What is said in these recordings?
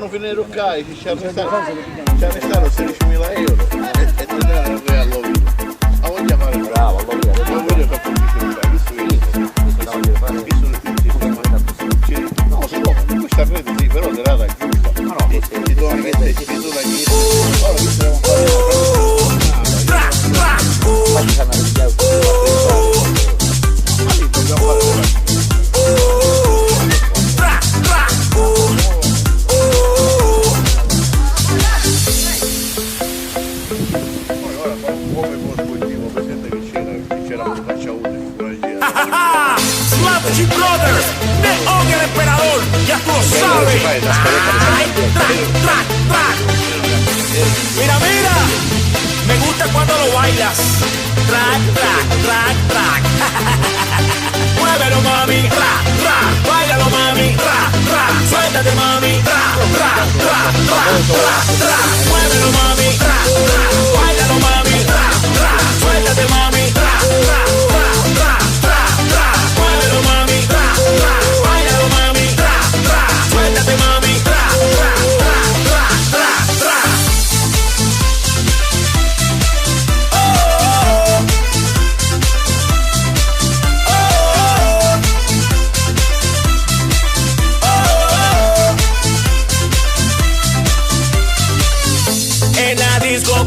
sono finito qua e ci hanno stato 16.000 euro e tornare al Lovino. Ma vogliamo fare bravo, non voglio fare no, se no, questa rete sì, però te la dai giusta. Ma no, ti do una rete, ti do una chiesa. Ora qui stiamo Slapchi Brothers, de Ogre el Emperador, ya tú lo sabes. Ay, track. Mira, me gusta cuando lo bailas. Track. Muévelo, mami, bailalo, mami, suéltate, mami, muévelo, mami, bailalo, mami, suéltate, mami, muévelo, mami, bailalo, mami, suéltate, mami,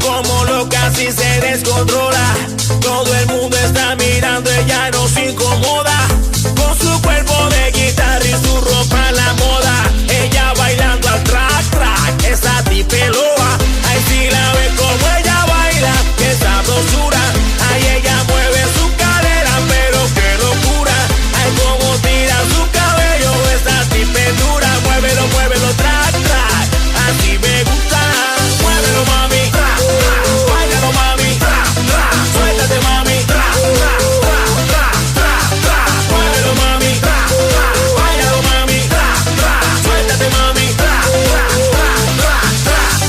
como loca si se descontrola. Todo el mundo está mirando, ella no se incomoda. Con su cuerpo de guitarra y su ropa a la moda. Ella bailando al track, esa tipeloa. Ay, si la ves como ella baila, qué sabrosura. Ay, ella mueve su cadera, pero qué locura. Ay, como tira su cabello, esa tipe dura. Muévelo, track, así me gusta. Muévelo, mami. Bailalo, mami, suéltate, mami, muévelo, mami, bailalo, mami, suéltate, mami,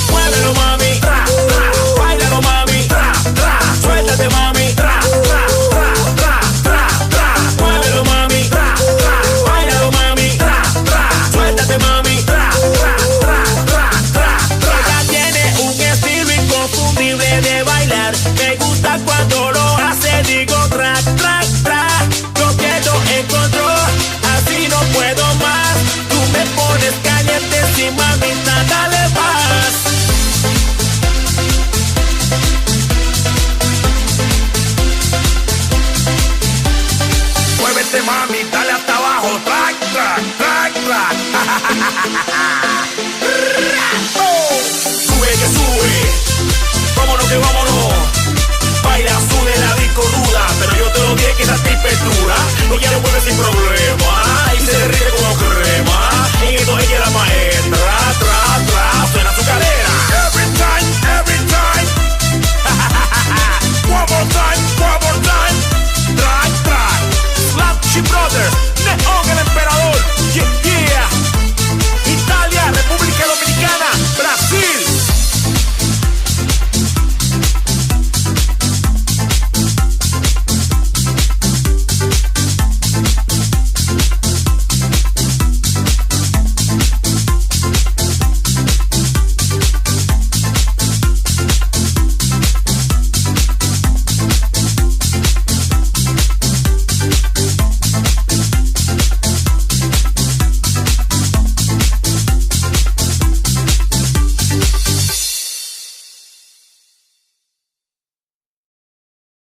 muévelo, mami. Bailalo, mami, suéltate, mami, muévelo, mami, bailalo, mami, suéltate, mami. Ella tiene un estilo inconfundible de bailar. Me gusta cuando lo hace, digo track. Yo quiero encontrar, así no puedo más. Tú me pones caliente, sí, mamita, dale más. Muévete, mami, dale hasta abajo, track. Sube que sube, vámonos que vámonos. Baila, sube la disco ruda, pero yo te lo dije que esa tipa es dura. No quiero mueve sin problema.